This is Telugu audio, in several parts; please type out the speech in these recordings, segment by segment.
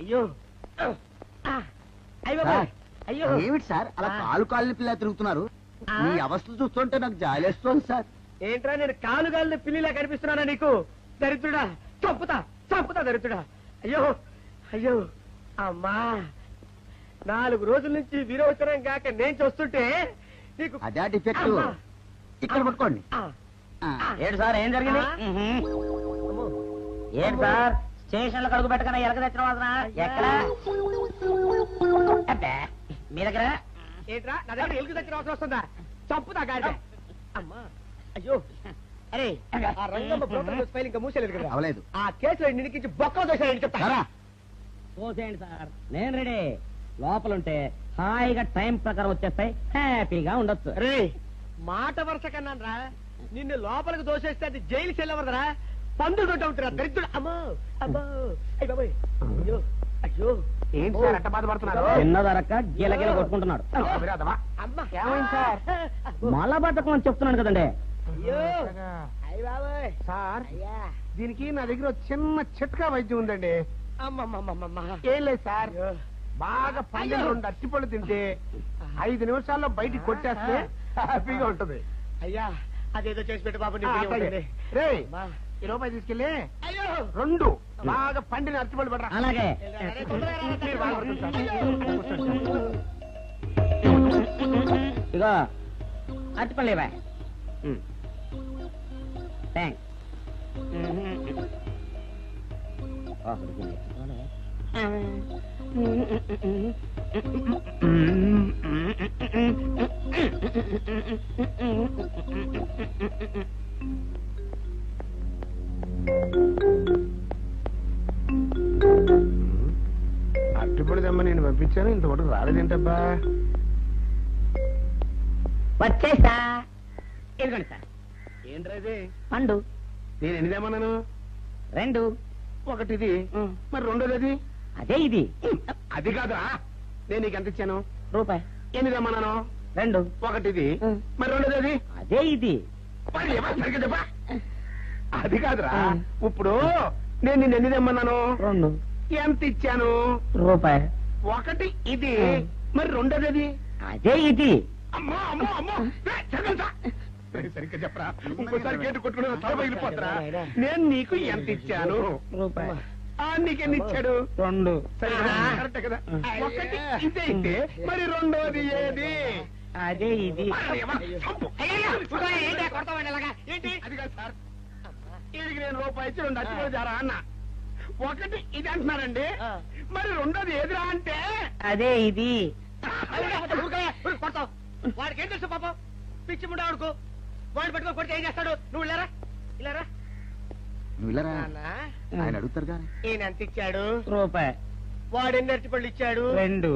అయ్యో అయ్యో అయ్యో ఏమిటి సార్ అలా కాలు పిల్ల తిరుగుతున్నారు? మీ అవస్థలు చూస్తుంటే నాకు జాలేస్తోంది సార్. ఏంట్రా నేను కాలుగాలిన పిల్లిలా కనిపిస్తున్నానా నీకు? దరిద్రుడా, చంపుతా చంపుతా దరిద్రుడా. అయ్యో అయ్యో అమ్మా, 4 రోజుల నుంచి విరోచనం కాక నేను చూస్తుంటే నీకు అదే డిఫెక్ట్. ఇక్కడ పట్టుకోండి. ఏంటి సార్ ఏం జరిగింది? ఏంటి సార్ స్టేషన్ లో కడుగు పెట్టకన్నా ఎలక తెచ్చిన వాసన ఎక్కడ? మీ దగ్గర ఏంట్రా నా దగ్గర ఎలుగు తెచ్చిన అవసరం వస్తుందా? చంపుతా గాడి. అమ్మా అయ్యో, అరే ఆ రంగమ్మ బ్రోకర్ ఫైల్ ఇంకా మూసేలేదు కదా? అవలేదు. ఆ కేసులో నిడికించి బొక్కలు దోశాడని చెప్తా. పోసేయండి సార్, నేను రెడీ. లోపలుంటే హాయిగా టైం ప్రకారం వచ్చేస్తాయి, హ్యాపీగా ఉండొచ్చు. రే మాట వరుస కన్నాను రా, నిన్ను లోపలికి దోసేస్తే అది జైలు చెల్లవరదరా, పందులు తోట ఉంటారా దరిద్రుడు. అమ్మో అమ్మో అయ్య బాబోయ్, అయ్యో అయ్యో. ఏంటి సార్ అట్ట బాధపడుతున్నారు? చిన్నదరక్క గీలగీల కొట్టుకుంటున్నాడు. మలబద్ధకం అని చెప్తున్నాను కదండి. అయ్యో అయ్య బాబోయ్. సార్ దీనికి నా దగ్గర చిన్న చిట్కా వైద్యం ఉందండి. అమ్మమ్మమ్మమ్మ. ఏం లేదు సార్, బాగా పండిన 2 అరటిపళ్ళు తింటే 5 నిమిషాల్లో బయటికి కొట్టేస్తే హ్యాపీగా ఉంటది. అయ్యా అదేదో చేసి పెట్టు బాబు. రే ఈ రూపాయి తీసుకెళ్ళి 2 బాగా పండిన అరటిపళ్ళు పడరా. అలాగే ఇగో అరటిపళ్ళు ఇవ్వ. థ్యాంక్స్. అరటిపళ్ళు తెమ్మ నేను పంపించాను, ఇంతవరకు రాలేదేంటబ్బా? వచ్చేసా. ఇదిగోండి సార్. ఏంట్రా పండు. నేను ఎన్ని తెమ్మన్నాను? 2. ఒకటిది, మరి రెండోది అది? అదే ఇది. అది కాదురా, నేను నీకు ఎంత ఇచ్చాను? రూపాయి. ఎన్ని తెమ్మన్నాను? 2. ఒకటిది, మరి రెండోది అది? అదే ఇది. మరి ఏమో సరిగ్గా చెప్పా. అది కాదురా, ఇప్పుడు నేను నిన్ను ఎన్ని తెమ్మన్నాను? 2. ఎంత ఇచ్చాను? రూపాయి. ఒకటి ఇది, మరి రెండోది అది? అదే ఇది. అమ్మో అమ్మో అమ్మో, సరిగ్గా చెప్పరా, ఇంకోసారి గేటు కొట్టుకుని తల పగిలిపోతారా? నేను నీకు ఎంత ఇచ్చాను? రూపాయి. నీకెన్ని ఇచ్చాడు? 2. కరెక్టే కదా. ఒకటి ఇదే అయితే మరి రెండోది ఏది? అదే ఇది. ఏంటి అది కాదు సార్, ఇది నేను రూపాయి ఇచ్చి 2 అరటిపళ్ళు జారా అన్న. ఒకటి ఇది అంటున్నారండి, మరి రెండోది ఏదిరా అంటే? అదే ఇది. కొడతావు వాడికి ఏం తెలుసు పాపం, పిచ్చి ముండా వాడుకో. వాడు పట్టుకొని కొడితే ఏం చేస్తాడు? నువ్వు ఇలారా ఇలారా. నువ్వు వెళ్ళరా, ఆయన అడుగుతారుగా. ఈయన ఎంత ఇచ్చాడు? రూపాయి. వాడు ఎన్ని అరటిపళ్ళు ఇచ్చాడు? 2.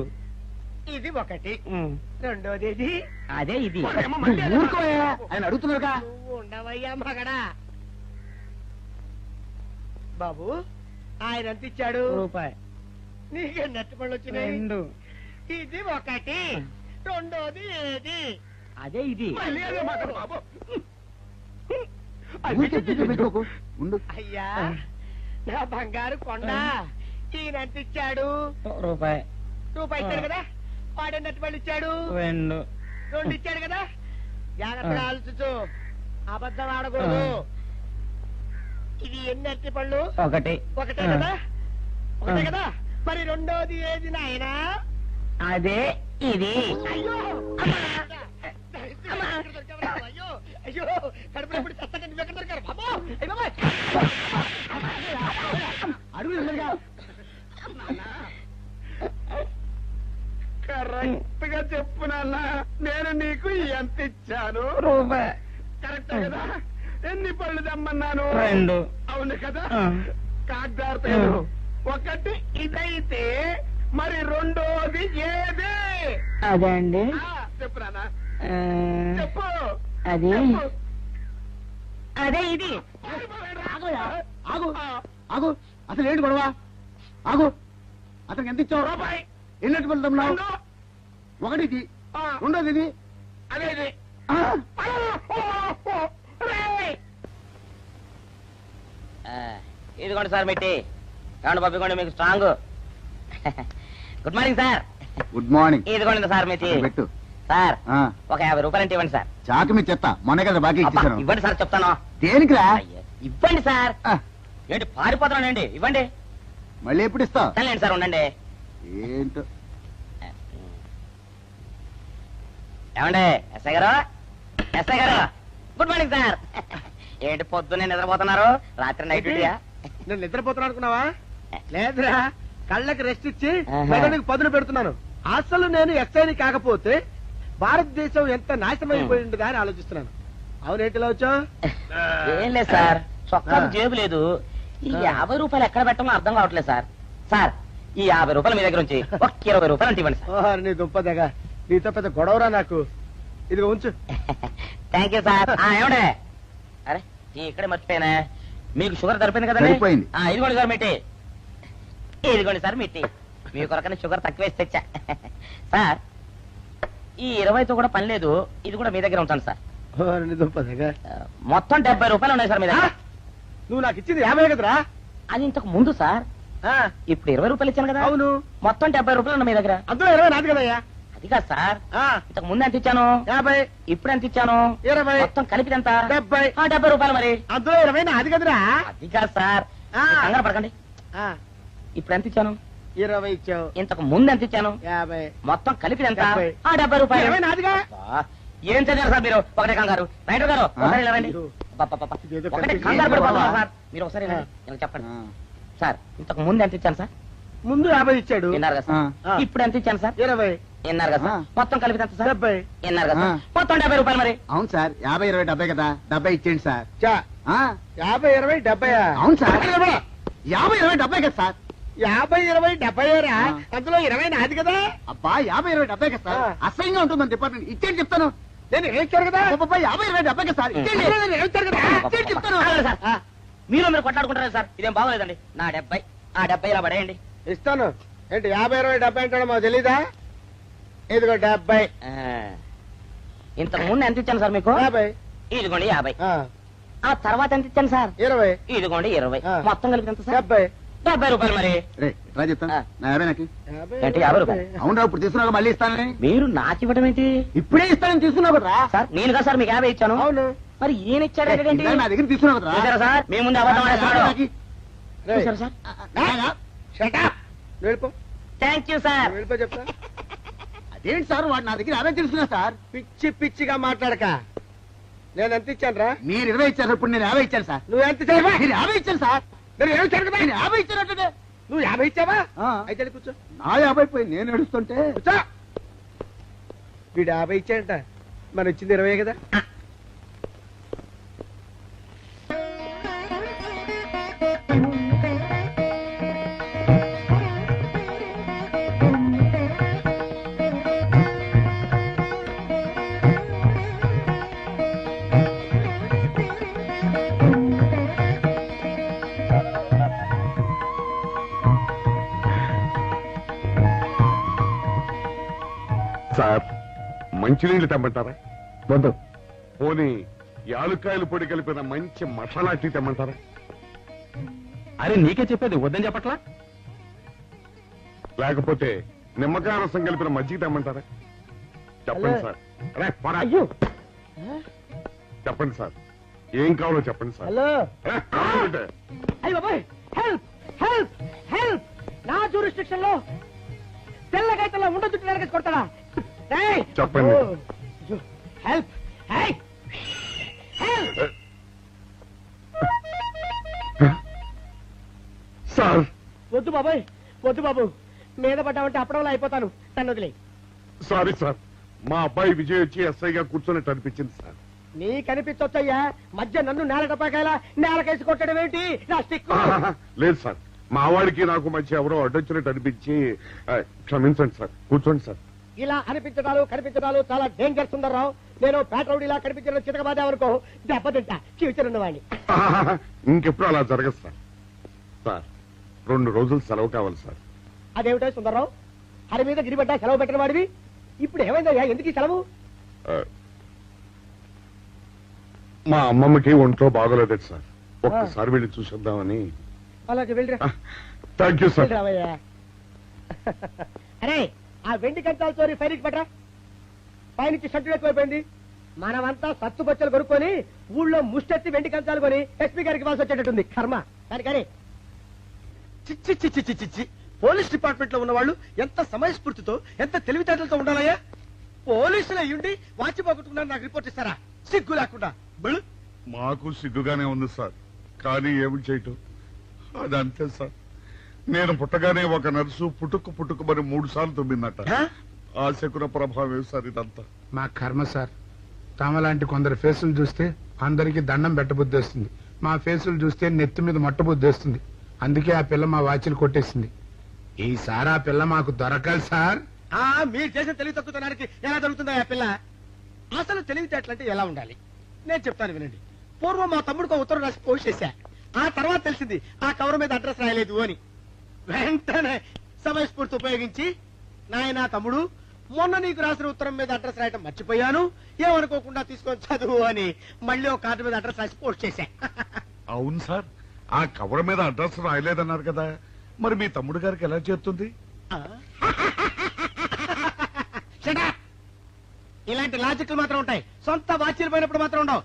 ఇది ఒకటి, రెండోది ఇది. అదే ఇది. ఆయన అడుగుతున్నారుగా. నువ్వు ఉండవయ్యా మగడా. బాబు ఆయన ఎంత ఇచ్చాడు? రూపాయి. నీకెన్ని అరటిపళ్ళు వచ్చినాయి? 2. ఇది ఒకటి, రెండోది ఏది? అదే ఇది. బాబు ఉండు. అయ్యా నా బంగారు కొండ, ఈయన ఎంత ఇచ్చాడు? రూపాయి. రూపాయి ఇచ్చాడు కదా. వాడెన్ని అరటిపళ్ళు ఇచ్చాడు? 2. 2 ఇచ్చాడు కదా. జాగ్రత్తగా ఆలోచించు, అబద్ధం ఆడకూడదు. ఇది ఎన్ని అరటిపళ్ళు? ఒకటే కదా. ఒకటే కదా. మరి రెండోది ఏది నాయనా? అదే ఇది. అయ్యో అయ్యో అయ్యో, కడుపులో ఇప్పుడు చస్తగా నువ్వు ఎక్కడ దొరికారు బాబు? కరెక్ట్ గా చెప్పు నాన్న, నేను నీకు ఎంత ఇచ్చాను? రూపాయి. కరెక్ట్ కదా. ఎన్ని పళ్ళు తెమ్మన్నాను? 2. అవును కదా. కాగ్దారు ఒకటి ఇదైతే మరి రెండోది ఏది? అదే అండి. చెప్పు నాన్న, చెప్పు. అది అదే ఇది. ఆగు ఆగు, అసలు ఏంటి గొడవ? ఆగు, అతనికి ఎంత ఇచ్చావు? రూపాయి. ఎన్ని అరటిపళ్ళు తెమ్మన్నావు? ఒకటి ఇది, రెండోది ఇది. అదే ఇది. ఇదిగోండి సార్ మెట్టి. కాండి పంపించండి, మీకు strong. Good morning sir. Good morning. ఇదిగోండి సార్ మీ టీ. పెట్టు. సార్ ఆ, ఒక 50 రూపాయలు అంటే ఇవ్వండి సార్. చాకు మీ చెత్త మొన్న కదా బాకీ అబ్బా, ఇచ్చేసాను. ఇవ్వండి సార్ చెప్తాను. దేనికిరా? అయ్యో, ఇవ్వండి సార్. ఆ, ఏంటి పారిపోతున్నానండి? ఇవ్వండి. మళ్ళీ ఎప్పుడు ఇస్తావు? సరేండి సార్ ఉండండి. ఏంటో. ఏమండి ఎస్ఐ గారు, ఎస్ఐ గారు, గుడ్ మార్నింగ్ సార్. ఏంటి పొద్దున్నే నిద్రపోతున్నారు? రాత్రి నైట్ డ్యూటీయా? నేను నిద్రపోతున్నా అనుకున్నావా? లేదురా, కళ్ళకి రెస్ట్ ఇచ్చి ఆహా. మెదడుకి పదును పెడుతున్నాను. అసలు నేను ఎస్ఐని కాకపోతే భారతదేశం ఎంత నాశనమైపోయిందిగా అని ఆలోచిస్తున్నాను. అవునేంటిలా వచ్చావు? ఏం లేదు సార్, చొక్కాకు జేబు లేదు. ఈ 50 రూపాయలు ఎక్కడ పెట్టామో అర్థం కావట్లేదు సార్. సార్ ఈ 50 రూపాయలు మీ దగ్గర నుంచి ఒక 20 రూపాయలు అంటే ఇవ్వండి సార్. ఓహో, నీ దుంపదగా, నీతో పెద్ద గొడవరా నాకు. ఇదిగో ఉంచు. Thank you sir. ఏమండే, అరే ఇక్కడే మర్చిపోయానా, మీకు షుగర్ సరిపోయింది కదండి? సరిపోయింది. ఇదిగోండి సార్ మిట్టి. ఇదిగోండి సార్ మిట్టి. మీ కొరకనే షుగర్ తక్కువ వేసి తెచ్చా. సార్ ఈ 20తో కూడా పని లేదు, ఇది కూడా మీ దగ్గర ఉంటాను సార్. ఓ, నీ దుంపదగా. మొత్తం 70 రూపాయలు ఉన్నాయి సార్ మీ దగ్గర. నువ్వు నాకు ఇచ్చింది 50 కదరా? అది ఇంతకు ముందు సార్, ఆ, ఇప్పుడు 20 రూపాయలు ఇచ్చాను కదా. అవును. మొత్తం 70 రూపాయలు ఉన్నాయి మీ దగ్గర. అందులో 20 నాది కదయ్యా. అది కాదు సార్, ఆ, ఇంతకు ముందు ఎంత ఇచ్చాను, 50, ఇప్పుడు ఎంత ఇచ్చాను, 20, మొత్తం కలిపి ఎంత? 70. 70 రూపాయలు మరి. అందులో 20 నాది కదరా? అది కాదు సార్, ఆ. కంగారు పడకండి. ఆ, ఇప్పుడు ఎంత ఇచ్చాను, 20 ఇచ్చావు. ఇంతకు ముందు ఎంత ఇచ్చాను, 50. మొత్తం కలిపి ఎంత? 70. 70 రూపాయలు. 20 నాదిగా. అబ్బా, ఏం చదివారు సార్ మీరు? ఒకటే కంగారు. రైటర్ గారు ఒకసారి ఇలా రండి. అయ్యో. అబ్బబ్బబ్బ. ఇదేదో ఒకటే కనిపించింది. కంగారు పడిపోతున్నారు బాబా. సార్. మీరు ఒకసారి ఇలా ఇలా చెప్పండి ఆ, సార్. ఇంతకు ముందు ఎంత ఇచ్చాను సార్? ముందు 50 ఇచ్చాడు. విన్నారు కదా సార్. ఆ. ఇప్పుడు ఎంత ఇచ్చాను సార్? 20, విన్నారు కదా సార్. ఆ. మొత్తం కలిపి ఎంత సార్? 70. విన్నారు కదా సార్. ఆ. మొత్తం 70 రూపాయలు మరి. అవును సార్, 50, 20, 70 కదా. 70 ఇచ్చేయండి సార్. చా, ఆ, 50, 20, 70. అవును సార్. 50, 20, 70 కదా సార్. 50, 20, 70 రా. ఆ. అందులో 20 నాది కదా. అబ్బా 50, 20, 70 కదా సార్. ఆ. అసహ్యంగా ఉంటుంది మన డిపార్ట్మెంట్. ఇచ్చేయండి చెప్తాను. నేను ఇచ్చారు కదా. అబ్బబ్బా, 50, 20, 70 కదా సార్. ఇచ్చేయండి. నేను ఇచ్చారు కదా. ఇచ్చేయండి చెప్తాను. ఆగండి సార్. ఆ, మీరు కొట్లాడుకుంటారు సార్, ఇదేం బాగోలేదండి. నా 70 ఆ 70 ఇలా పడేయండి. ఇస్తాను. ఏంటి 50, 20, 70 అంటాడు మాకు తెలీదా? ఇదిగో 70. ఇంతకు ముందు ఎంత ఇచ్చాను సార్ మీకు? 50. ఇదిగోండి 50. ఆ, ఆ తర్వాత ఎంత ఇచ్చాను సార్? 20. ఇదిగోండి 20. ఆ. మొత్తం కలిపి ఎంత సార్? 70. 70 రూపాయలు మరి. రే ఇట్లా చెప్తాను. ఆ. నా 50 నాకు. 50, ఏంటి, 50 రూపాయలు? అవును రా, ఇప్పుడు తీసుకున్నాక మళ్ళీ ఇస్తానని. మీరు నాకు ఇవ్వడం ఏంటి ఇప్పుడే ఇస్తానని తీసుకున్నావు కదా. సార్? నేను కదా సార్ మీకు 50 ఇచ్చాను. అవును. మరి ఈయన ఇచ్చారు ఏంటి? ఇందాక నా దగ్గర తీసుకున్నావు కదా. చూసారా సార్, మీ ముందు అబద్ధం ఆడేస్తున్నాడు. రేయ్, చూసారా సార్? shut up. నువ్వు వెళ్ళిపో. Thank you sir. నువ్వు వెళ్ళిపో చెప్తా. అదేంటి సార్, వాడు నా దగ్గర 50 తీసుకున్నా సార్. పిచ్చి పిచ్చిగా మాట్లాడక. నేను ఎంత ఇచ్చాను రా? మీరు 20 ఇచ్చారు, ఇప్పుడు నేను 50 ఇచ్చాను సార్. నువ్వు ఎంత చేయవా? మీరు 50 ఇచ్చాను సార్. నేను ఏమి ఇచ్చాను కదా? నేను 50 ఇచ్చానంటే నువ్వు 50 ఇచ్చావా? ఆ. అయితే వెళ్ళి కూర్చో. నా 50 పోయి నేను ఏడుస్తుంటే. కూర్చో. వీడు 50 ఇచ్చాడంట, మన ఇచ్చింది 20 కదా. సార్ మంచినీళ్ళు తెమ్మంటారా? వద్దు. పోనీ యాలుక్కాయలు పొడి కలిపిన మంచి మసాలా టీ తెమ్మంటారా? అరే నీకే చెప్పేది వద్దని చెప్పట్లా. లేకపోతే నిమ్మకాయ రసం కలిపిన మజ్జిగ తెమ్మంటారా? చెప్పండి హలో. సార్. అరే, పోరా. అయ్యో. చెప్పండి సార్, ఏం కావాలో చెప్పండి సార్. హలో. అరే, కావాలంటే. అయ్య బాబాయ్, హెల్ప్ హెల్ప్ హెల్ప్. నా జ్యూరిస్డిక్షన్ లో తెల్ల గైతల్లో ఉండొద్దు, నరకేసి కొడతాడా? ఏయ్! చెప్పండి. ఓ, అయ్యో, హెల్ప్. ఏయ్! హెల్ప్. సార్ వద్దు బాబాయ్, వద్దు బాబు. మీద పడ్డామంటే అప్పడంలో అయిపోతాను. నన్ను వదిలే. సారీ సార్, మా అబ్బాయి విజయ్ వచ్చి ఎస్ఐగా కూర్చొని అనిపించింది సార్. నీ కనిపించొచ్చయ్యా, మధ్య నన్ను నేల టపాకాయలా నేలకేసి కొట్టడం ఏంటి? నా స్టిక్. లేదు సార్, మా వాడికి నాకు మధ్య ఎవరో అడ్డొచ్చినట్టు అనిపించి క్షమించండి సార్. కూర్చోండి సార్. ఇలా అనిపించడాలు కనిపించడాలు చాలా డేంజర్ సుందర్రావు. నేను పేట్రౌడీలా కనిపించడం చితకబాదామనుకో, దెబ్బతింటా ఫ్యూచర్ ఉన్నవాడిని. ఇంకెప్పుడు అలా జరగదు సార్. సార్ 2 రోజులు సెలవు కావాలి సార్. అదేమిటో సుందర్రావు, హరి మీద గిరిబడ్డా సెలవు పెట్టిన వాడివి. ఇప్పుడు ఏమైందయ్యా, ఎందుకు ఈ సెలవు? ఆ, మా అమ్మమ్మకి ఒంట్లో బాగోలేదు సార్. ఒక్కసారి వెళ్ళి చూసొద్దామని. అలాగే వెళ్ళిరా. Thank you sir. వెళ్ళిరావయ్యా. అరే ఆ వెండి కంచాలు చోరీ ఫైరికి పట్రా. పైనుంచి షట్టు ఎక్కువైపోయింది. మనమంతా సత్తుబచ్చలు కొనుక్కొని ఊళ్ళో ముష్టెత్తి వెండి కంచాలు కొని ఎస్పీ గారికి వాసి వచ్చేటట్టుంది కర్మ. కానీ చిచ్చి చిచ్చి చిచ్చి చిచ్చి పోలీస్ డిపార్ట్మెంట్ లో ఉన్న వాళ్ళు ఎంత సమయస్ఫూర్తితో ఎంత తెలివితేటలతో ఉండాలయ్యా. పోలీసులు అయ్యుండి వాచి పోగొట్టుకున్నారు నాకు రిపోర్ట్ ఇస్తారా? సిగ్గు లేకుండా. మాకు సిగ్గుగానే ఉంది సార్, కానీ ఏమి చేయటం అదంతే సార్. నేను పుట్టగానే ఒక నర్సు పుట్టుకు మరి 3 సార్లు తుమ్మిందట. ఆ శకున ప్రభావం సార్ ఇదంతా. మా కర్మ సార్. తమలాంటి కొందరు ఫేసులు చూస్తే అందరికి దండం పెట్టబుద్ధి వస్తుంది. మా ఫేసులు చూస్తే నెత్తి మీద మట్టబుద్ధి వస్తుంది. అందుకే ఆ పిల్ల మా వాచిలు కొట్టేసింది. ఈసారి ఆ పిల్ల మాకు దొరకాలి సార్. మీరు చేసిన తెలివి తక్కువతనానికి ఎలా దొరుకుతుందా ఆ పిల్ల? అసలు తెలివితేటలంటే ఎలా ఉండాలి నేను చెప్తాను వినండి. పూర్వం మా తమ్ముడికి ఉత్తరం రాసి పోస్ట్ చేశా. ఆ తర్వాత తెలిసింది ఆ కవర్ మీద అడ్రస్ రాయలేదు అని. వెంటనే సమయస్ఫూర్తి ఉపయోగించి నాయనా తమ్ముడు మొన్న నీకు రాసిన ఉత్తరం మీద అడ్రస్ రాయటం మర్చిపోయాను, ఏమనుకోకుండా తీసుకొని చదువు అని మళ్ళీ ఒక కార్డు మీద అడ్రస్ రాసి పోస్ట్ చేశా. అవును సార్, ఆ కవర్ మీద అడ్రస్ రాయలేదన్నారు కదా, మరి మీ తమ్ముడు గారికి ఎలా చేరుతుంది? ఇలాంటి లాజిక్లు మాత్రం ఉంటాయి, సొంత వాచీలు పోయినప్పుడు మాత్రం ఉండవు.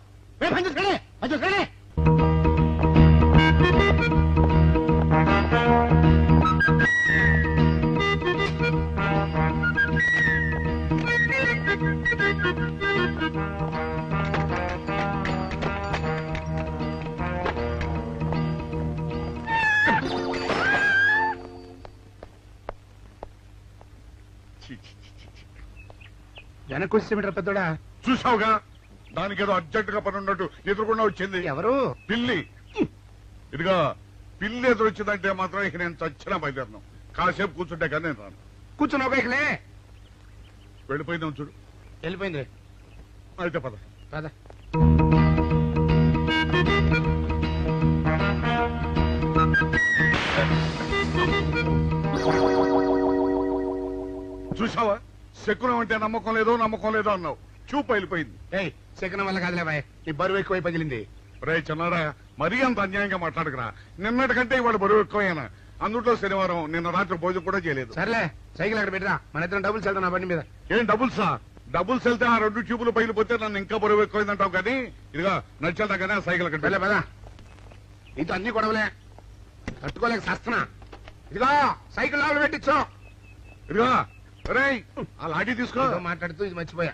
వెనక్కి వచ్చేమిట్రా పెద్దోడా? చూసావుగా, దానికేదో అర్జెంటుగా పని ఉన్నట్టు ఎదురుకుండా వచ్చింది. ఎవరు? పిల్లి. ఇదిగా పిల్లి ఎదురొచ్చిందంటే మాత్రం ఇక నేను చచ్చినా బయలుదేరను. కాసేపు కూర్చుంటే కానీ నేను రాను. కూర్చున్నావు బైక్లే. వెళ్ళిపోయిందాం చూడు. వెళ్ళిపోయింది. అయితే పద. పద. చూసావా, శకునం అంటే నమ్మకం లేదో అన్నావు. చూపు వెళ్ళిపోయింది. ఏయ్, శకునం వల్ల కాదులే బాయ్, నీ బరువు ఎక్కువై పగిలింది. రే చిన్నారా, మరీ అంత అన్యాయంగా మాట్లాడకురా. నిన్నటికంటే ఇవాళ బరువు ఎక్కువైనా. అందులో శనివారం నిన్న రాత్రి భోజనం కూడా చేయలేదు. సర్లే, సైకిల్ అక్కడ పెట్టరా, మన ఇద్దరం డబ్బులు వెళ్తాం నా బండి మీద. ఏం డబుల్సా? డబుల్స్ వెళ్తే ఆ 2 ట్యూబులు పగిలిపోతే నన్ను ఇంకా బరువు ఎక్కువైందంటావు. కానీ ఇదిగా నడిచెళ్తా కానీ ఆ సైకిల్ అక్కడ వెళ్ళే పదా. నీతో అన్ని గొడవలే, తట్టుకోలేక సస్తున్నా. ఇదిగో సైకిల్ లోపల పెట్టించు. ఇదిగా రే, ఆ లాఠీ తీసుకో. ఏదో మాట్లాడుతూ ఇది మర్చిపోయా.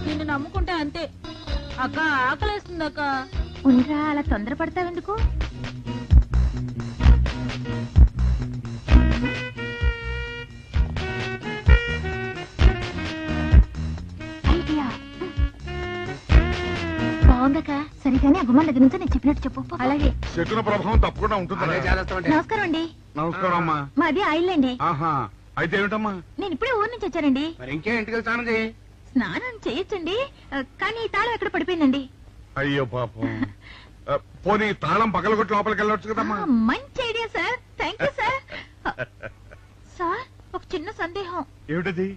నిన్ను నమ్ముకుంటే అంతే అక్క. ఆకలేస్తుంది అక్క. ఉండరా, అలా తొందరపడతావెందుకు? ఐడియా బాగుందక్క. సరిగానే అమ్మమ్మ దగ్గర నుంచి నేను చెప్పినట్టు చెప్పు. అలాగే. శకున ప్రభావం తప్పకుండా ఉంటుంది. నమస్కారం అండి. నమస్కారం అమ్మా. మాది ఆయిల్ అండి. ఆహా, అయితే ఏమిటమ్మా? నేను ఇప్పుడే ఊరు నుంచి వచ్చానండి. మరి ఇంకే ఇంటికి స్నానం చేయి. స్నానం చేయొచ్చండి, కానీ తాళం ఎక్కడ పడిపోయిందండి. అయ్యో పాపం. పోనీ తాళం పగలగొట్టి లోపలికి వెళ్ళొచ్చు కదమ్మా. మంచి idea sir, thank you sir. Sir, ఒక చిన్న సందేహం. ఏమిటది?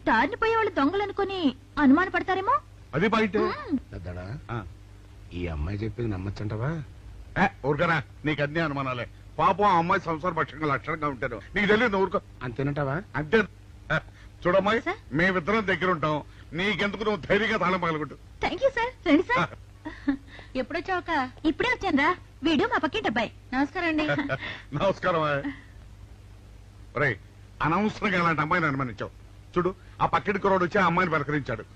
దారిని పోయే వాళ్ళు దొంగలు అనుకుని అనుమాన పడతారేమో. అది బయట. పెద్దడా, ఈ అమ్మాయి చెప్పింది నమ్మచ్చంటవా? ఊరుకరా, నీకు అన్ని అనుమానాలే. పాపం ఆ అమ్మాయి సంసార పక్షంగా లక్షణంగా ఉంటారు. నీకు తెలియదు ఊరుకో. అంతేనంటావా? అంతే. చూడమ్మాయి, మేమిద్దరం దగ్గర ఉంటాం. నీకెందుకు, నువ్వు ధైర్యంగా తాళం పగలగొట్టు. Thank you sir. రండి సార్. ఎప్పుడొచ్చావుక? ఇప్పుడే వచ్చాను రా. వీడు మా పక్కింటి అబ్బాయి. నమస్కారం అండి. నమస్కారం. రే, అనవసరంగా అలాంటి అమ్మాయిని అనుమానించావు. చూడు, ఆ పక్కింటి కుర్రాడు వచ్చి ఆ అమ్మాయిని పలకరించాడు.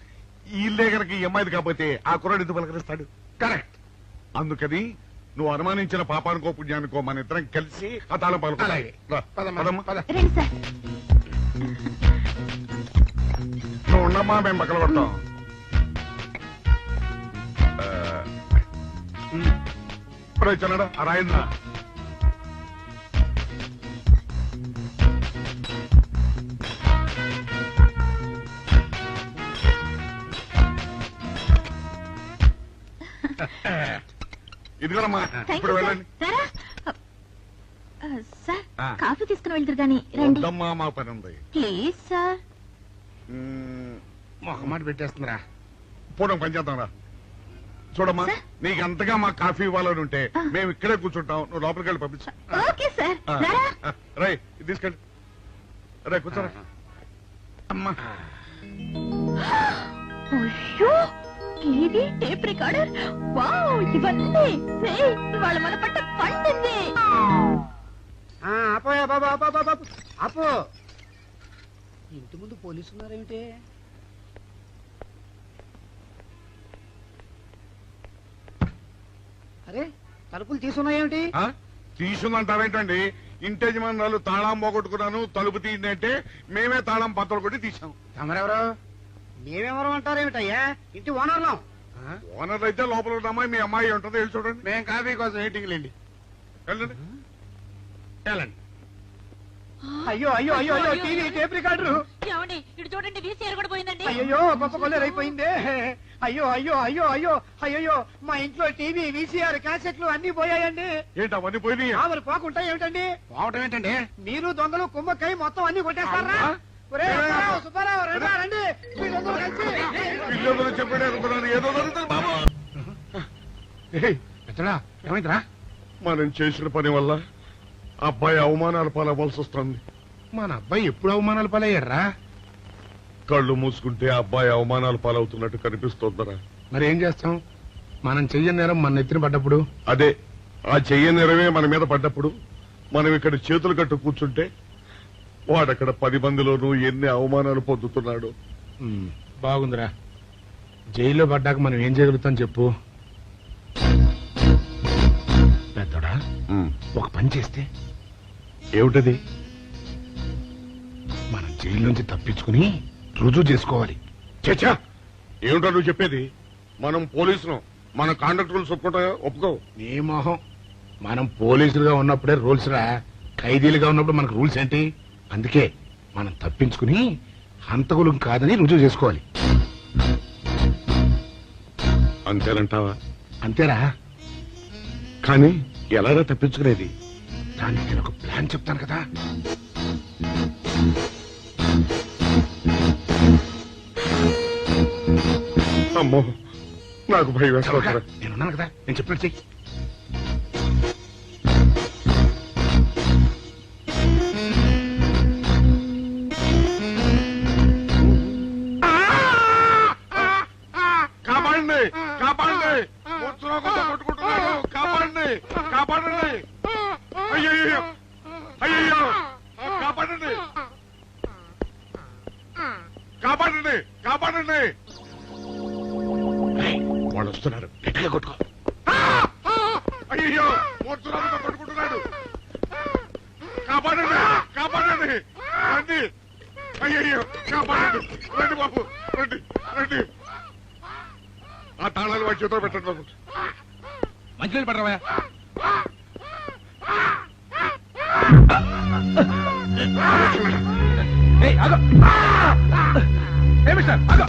ఈ ఇల్లే కనుక ఈ అమ్మాయిది కాకపోతే ఆ కుర్రాడు ఎందుకు పలకరిస్తాడు? కరెక్ట్. అందుకని నువ్వు అనుమానించిన పాపానికో పుణ్యానికో మన ఇద్దరం కలిసి ఆ తాళం పలుకు. రండి సార్. నువ్వు ఉండమ్మా, మేము పక్కన పడతాం. ఇప్పుడు చిన్నడా ఆ రాయిందా? ఇదిగోనమ్మా, ఇప్పుడు వెళ్ళండి. సార్, కాఫీ తీసుకుని వెళ్తారు కానీ రండి. వద్దమ్మా, మా పని ఉంది. Please sir. మొహమాట పెట్టేస్తుందిరా. పూడం పని చేద్దాం రా. చూడమ్మా సార్? నీకు అంతగా మా కాఫీ ఇవ్వాలని ఉంటే మేము ఇక్కడే కూర్చుంటాం, నువ్వు లోపలికి వెళ్ళి పంపించు. ఓకే సార్ రారా. రై ఇది తీసుకెళ్ళి రే కూర్చోరా అమ్మా. అయ్యో టీవీ టేప్ రికార్డర్ వావ్ ఇవన్నీ రేయ్, ఇవాళ మన పట్ట పండింది. ఆపోయా బాబా ఆపో. ఇంటి ముందు పోలీసులు ఉన్నారేమిటి? అరే తలుపులు తీసున్నాయేమిటి? తీసుందంటారేంటండి? ఇంటి యజమానులు తాళం పోగొట్టుకున్నాను తలుపు తీయండి అంటే మేమే తాళం పత్తలు కొట్టి తీసాం. తమరెవరు? మేమెవరు అంటారేమిటయ్యా? ఇంటి ఓనర్లం. ఓనర్ అయితే లోపల ఉన్న అమ్మాయి మీ అమ్మాయి ఉంటుంది, వెళ్ళి చూడండి. మేము కాఫీ కోసం మీటింగ్ లేండి. వెళ్ళండి వెళ్ళండి. అయ్యో అయ్యో అయ్యో అయ్యో టీవీ టేప్ రికార్డరు. ఏమండి ఇటు చూడండి వీసీఆర్ కూడా పోయిందండి. అయ్యో గొప్ప కొల్లేరు అయిపోయిందే. అయ్యో అయ్యో అయ్యో అయ్యో అయ్యో మా ఇంట్లో టీవీ వీసీఆర్ క్యాసెట్లు అన్ని పోయాయండి. ఏంటి అవన్నీ పోయినాయి? మరి పోకుంటా ఏమిటండి? పోవటం ఏంటండి? మీరు దొంగలు కుమ్మక్కై మొత్తం అన్ని కొట్టేస్తారా? ఒరేయ్, సుబ్బారావు, సుబ్బారావు, రండి, రండి. మీరందరూ కలిసి పిల్లలు చెప్పాడు అనుకున్నాను, ఏదో జరుగుతుంది బాబు. ఎత్తడా ఏమైందిరా? మనం చేసిన పని వల్ల అబ్బాయి అవమానాల పాలవ్వాల్సి వస్తుంది. మన అబ్బాయి ఎప్పుడు అవమానాలు పాలయ్యారా? కళ్ళు మూసుకుంటే అబ్బాయి అవమానాలు పాలవుతున్నట్టు కనిపిస్తోందరా. మరి ఏం చేస్తాం? మనం చెయ్యని నేరం మన నెత్తిన పడ్డప్పుడు. అదే ఆ చెయ్యని నెరవే మన మీద పడ్డప్పుడు మనం ఇక్కడ చేతులు కట్టు కూర్చుంటే వాడక్కడ 10 మందిలోనూ ఎన్ని అవమానాలు పొందుతున్నాడు. బాగుందిరా. జైల్లో పడ్డాక మనం ఏం చేయగలుగుతాం చెప్పు. పెద్దోడా ఒక పని చేస్తే ఏమిటది? మనం జైలు నుంచి తప్పించుకుని రుజువు చేసుకోవాలి. చచ్చా ఏమిటో నువ్వు చెప్పేది? మనం పోలీసులు, మన కాంట్రాక్టర్లు ఒప్పుకో. నీ మొహం. మనం పోలీసులుగా ఉన్నప్పుడే రూల్స్ రా. ఖైదీలుగా ఉన్నప్పుడు మనకు రూల్స్ ఏంటి? అందుకే మనం తప్పించుకుని హంతకులం కాదని రుజువు చేసుకోవాలి. అంతేనంటావా? అంతేరా. కానీ ఎలారా తప్పించుకునేది? దానికి నేను ఒక ప్లాన్ చెప్తాను కదా. అమ్మో నాకు భయం వేస్తా. నేనున్నాను కదా, నేను చెప్పినట్టు చెయ్యి. కాపాడండి, కాపాడండి, కొట్టుకుంటున్నాడు, కాపాడండి, కాపాడండి, అయ్యయ్యో అయ్యయ్యో, కాపాడండి, కాపాడండి, కాపాడండి. వాళ్ళు వస్తున్నారు, గట్టిగా కొట్టుకో. అయ్యో మూర్తురాలతో కొట్టుకుంటున్నాడు, కాపాడండి, కాపాడండి, రండి, అయ్యయ్యో కాపాడండి, రండి బాబు, రండి రండి. ఆ తాళాలు వాడి చేతిలో పెట్టండి బాబు. మంచినీళ్ళు పడరావా? ఏమి సార్ ఆగో.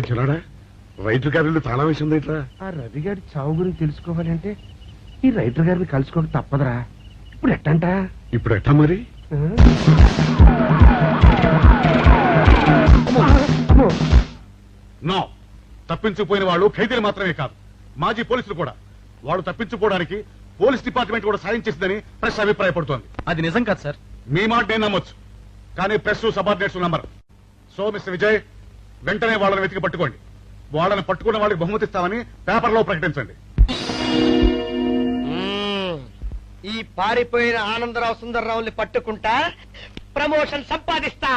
చిన్నాడా రైటర్ గారి తాళం వేసింది ఇట్లా. ఆ రవి గారి చావు గురించి తెలుసుకోవాలంటే ఈ రైటర్ గారిని కలుసుకోవడం తప్పదురా. ఇప్పుడు ఎట్టంట? ఇప్పుడు ఎట్టా మరి? నో, తప్పించుకుపోయిన వాళ్ళు ఖైదీలు మాత్రమే కాదు, మాజీ పోలీసులు కూడా. వాళ్ళు తప్పించుకోవడానికి పోలీస్ డిపార్ట్మెంట్ కూడా సాయం చేసిందని ప్రెస్ అభిప్రాయపడుతోంది. అది నిజం కాదు సార్. మీ మాట నేను నమ్మొచ్చు, కానీ press subordinates number. So mister Vijay, వెంటనే వాళ్ళని వెతికి పట్టుకోండి. వాళ్ళని పట్టుకున్న వాళ్ళకి బహుమతి ఇస్తామని పేపర్లో ప్రకటించండి. ఈ పారిపోయిన ఆనందరావు సుందర్రావుని పట్టుకుంటా ప్రమోషన్ సంపాదిస్తా.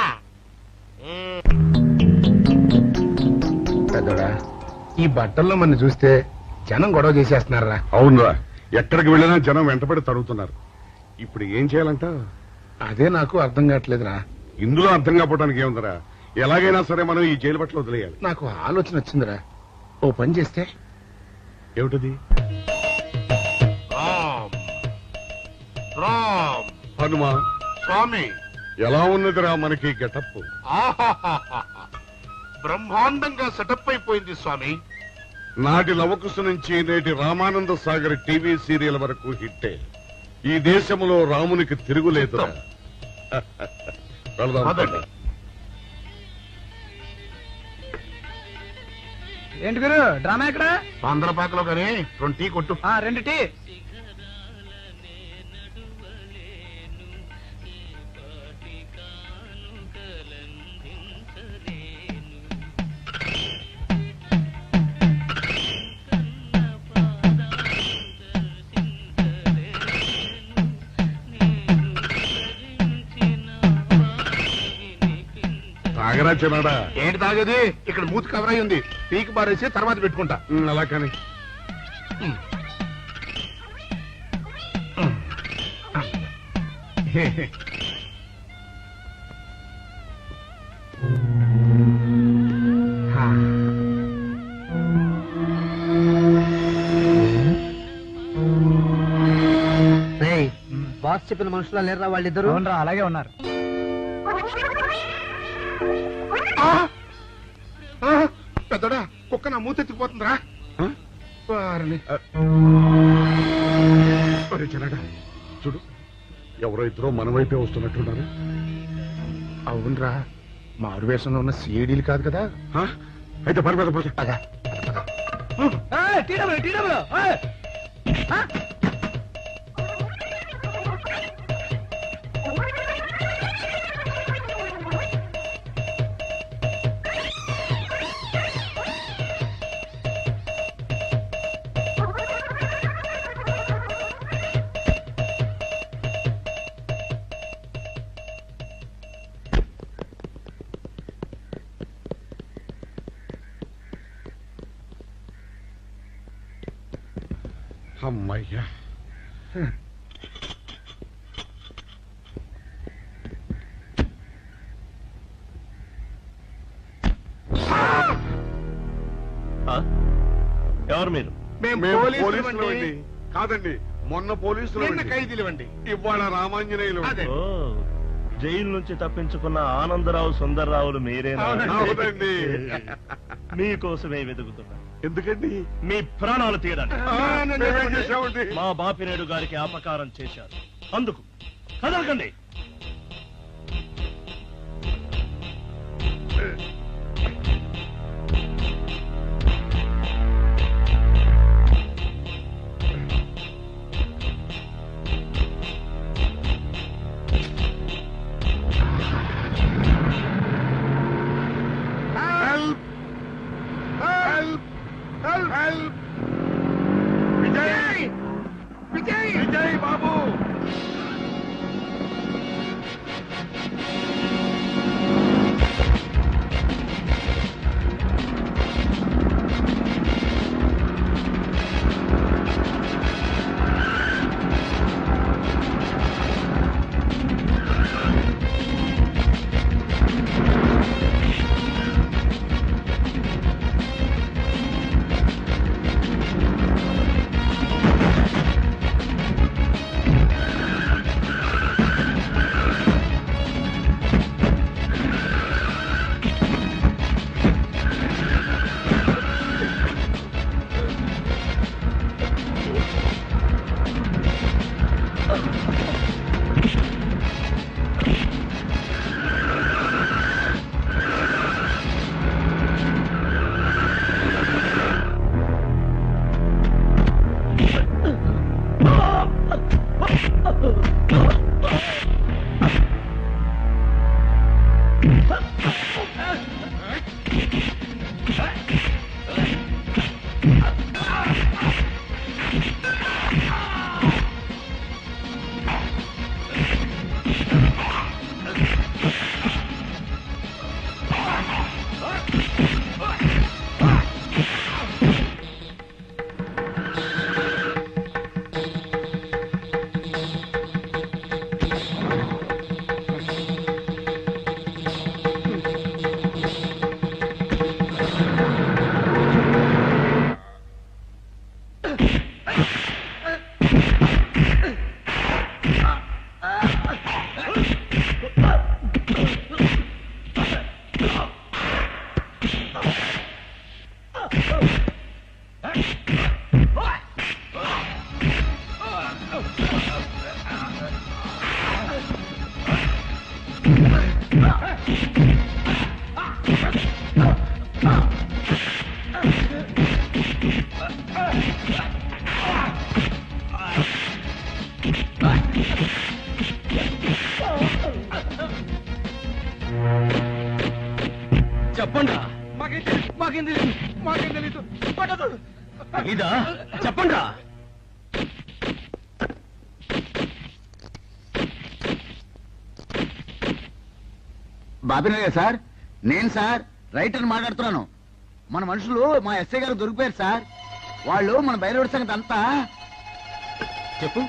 పెద్దోడా, ఈ బట్టల్లో మన చూస్తే జనం గొడవ చేసేస్తున్నారా? అవునురా, ఎక్కడికి వెళ్ళినా జనం వెంటపడి తరుగుతున్నారు. ఇప్పుడు ఏం చేయాలంట? అదే నాకు అర్థం కావట్లేదురా. ఇందులో అర్థం కాకపోవడానికి ఏముందిరా, ఎలాగైనా సరే మనం ఈ జైలు బట్టలు వదిలేయాలి. నాకు ఆలోచన వచ్చిందిరా. ఓ పని చేస్తే. ఏమిటది? రామ్ హనుమా స్వామి, ఎలా ఉన్నదిరా మనకి గెటప్? బ్రహ్మాండంగా సెటప్ అయిపోయింది స్వామి. నాటి లవకుశ నుంచి నేటి రామానంద సాగర్ టీవీ సీరియల్ వరకు హిట్టే. ఈ దేశంలో రామునికి తిరుగులేదురా. వెళదాం. పదండి. ఏంటి గురు డ్రామా ఎక్కడ? ఆంధ్రపాకలో కానీ 2 టీ కొట్టు. 2 టీ. తాగరా చిన్నాడా? ఏంటి తాగేది? ఇక్కడ మూతి కవర్ అయి ఉంది, పీకి పారేసి తర్వాత పెట్టుకుంటా. అలా కానీ బాస్ చెప్పిన మనుషులా లేరా వాళ్ళిద్దరు? అలాగే ఉన్నారు. పెద్దడా, కుక్క నా మూతెత్తిపోతుందిరా. చిన్నాడా చూడు, ఎవరో ఇద్దరు మన వైపే వస్తున్నట్టున్నారు. అవునరా, మారు వేషంలో ఉన్న సీడీలు కాదు కదా. అయితే పర్వాలేదు. అమ్మయ్యా, ఎవరు మీరు? మేము పోలీసులమండి. కాదండి, మొన్న పోలీసులు ఖైదీలు. ఇవాళ రామాంజనేయులు. ఓ, జైలు నుంచి తప్పించుకున్న ఆనందరావు సుందర్రావులు మీరేనా? అవునండి. మీకోసమే వెతుకుతున్నా. ఎందుకండి? మీ ప్రాణాలు తీయడానికి. మేమేం చేశామండి? మా బాపినేడు గారికి అపకారం చేశారు, అందుకు కదలకండి. విజయ్ బాబు, చెప్పండి మాకేం తెలీదు తెలీదా చెప్పండి బాబినయ్య సార్, నేను సార్ రైటర్ మాట్లాడుతున్నాను. మన మనుషులు మా ఎస్ఐ గారు దొరికిపోయారు సార్. వాళ్ళు మన బయలుదేరి సంగతి అంతా చెప్పు.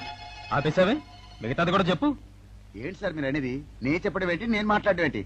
ఆపేసావే, మిగతాది కూడా చెప్పు. ఏంటి సార్ మీరు అనేది? నేను చెప్పడం ఏంటి, నేను మాట్లాడడం ఏంటి?